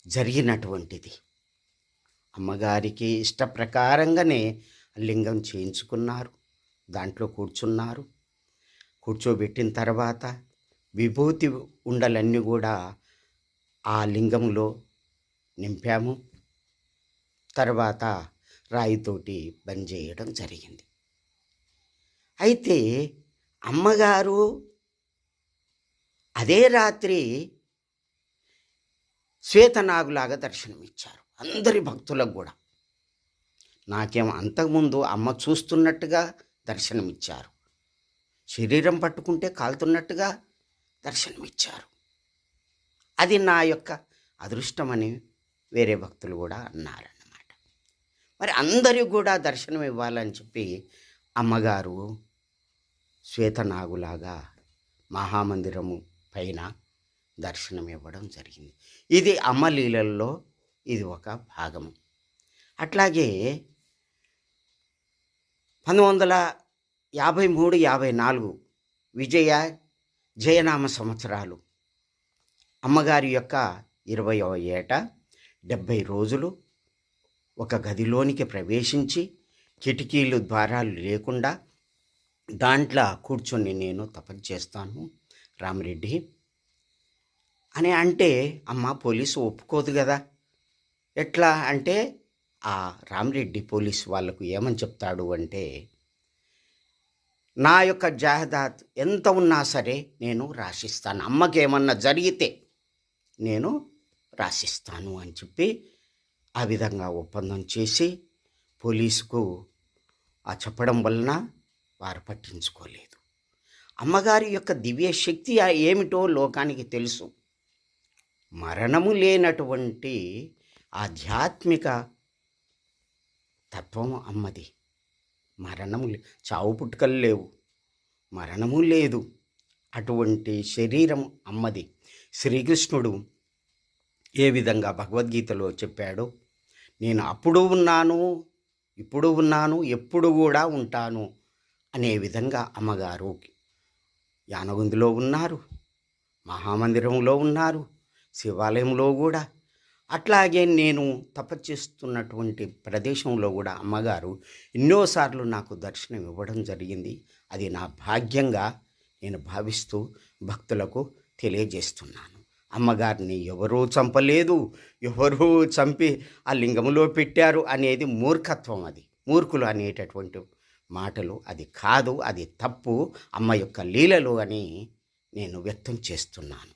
జరిగినటువంటిది. అమ్మగారికి ఇష్టప్రకారంగానే లింగం చేయించుకున్నారు. దాంట్లో కూర్చున్నారు. కూర్చోబెట్టిన తర్వాత విభూతి ఉండలన్నీ కూడా ఆ లింగంలో నింపాము. తర్వాత రాయితోటి బంద్ చేయడం జరిగింది. అయితే అమ్మగారు అదే రాత్రి శ్వేతనాగులాగా దర్శనమిచ్చారు అందరి భక్తులకు కూడా. నాకేమో అంతకుముందు అమ్మ చూస్తున్నట్టుగా దర్శనమిచ్చారు, శరీరం పట్టుకుంటే కాలుతున్నట్టుగా దర్శనమిచ్చారు. అది నా యొక్క అదృష్టమని వేరే భక్తులు కూడా అన్నారన్నమాట. మరి అందరికీ కూడా దర్శనం ఇవ్వాలని చెప్పి అమ్మగారు శ్వేతనాగులాగా మహామందిరము పైన దర్శనం ఇవ్వడం జరిగింది. ఇది అమ్మ లీలల్లో ఇది ఒక భాగము. అట్లాగే 1953-54 విజయ జయనామ సంవత్సరాలు అమ్మగారి యొక్క 20వ ఏట 70 రోజులు ఒక గదిలోనికి ప్రవేశించి కిటికీలు ద్వారాలు లేకుండా దాంట్లో కూర్చొని నేను తపస్సు చేస్తాను రామిరెడ్డి అని అంటే, అమ్మ పోలీసు ఒప్పుకోదు కదా. ఎట్లా అంటే ఆ రామిరెడ్డి పోలీసు వాళ్ళకు ఏమని చెప్తాడు అంటే, నా యొక్క జాహదాత్ ఎంత ఉన్నా సరే నేను రాసిస్తాను, అమ్మకి ఏమన్నా జరిగితే నేను రాసిస్తాను అని చెప్పి ఆ విధంగా ఒప్పందం చేసి పోలీసుకు ఆ చెప్పడం వలన వారు పట్టించుకోలేదు. అమ్మగారి యొక్క దివ్య శక్తి ఏమిటో లోకానికి తెలుసు. మరణము లేనటువంటి ఆధ్యాత్మిక తత్వం అమ్మది. మరణము చావు పుట్టుకలు లేవు, మరణము లేదు, అటువంటి శరీరం అమ్మది. శ్రీకృష్ణుడు ఏ విధంగా భగవద్గీతలో చెప్పాడో, నేను అప్పుడు ఉన్నాను, ఇప్పుడు ఉన్నాను, ఎప్పుడు కూడా ఉంటాను అనే విధంగా అమ్మగారు యానగుందిలో ఉన్నారు, మహామందిరంలో ఉన్నారు, శివాలయంలో కూడా. అట్లాగే నేను తపస్సుస్తున్నటువంటి ప్రదేశంలో కూడా అమ్మగారు ఎన్నోసార్లు నాకు దర్శనం ఇవ్వడం జరిగింది. అది నా భాగ్యంగా నేను భావిస్తూ భక్తులకు తెలియజేస్తున్నాను. అమ్మగారిని ఎవరూ చంపలేదు, ఎవరూ చంపి ఆ లింగములో పెట్టారు అనేది మూర్ఖత్వం. అది మూర్ఖులు అనేటటువంటి మాటలు అది కాదు, అది తప్పు, అమ్మ యొక్క లీలలు అని నేను వ్యక్తం చేస్తున్నాను.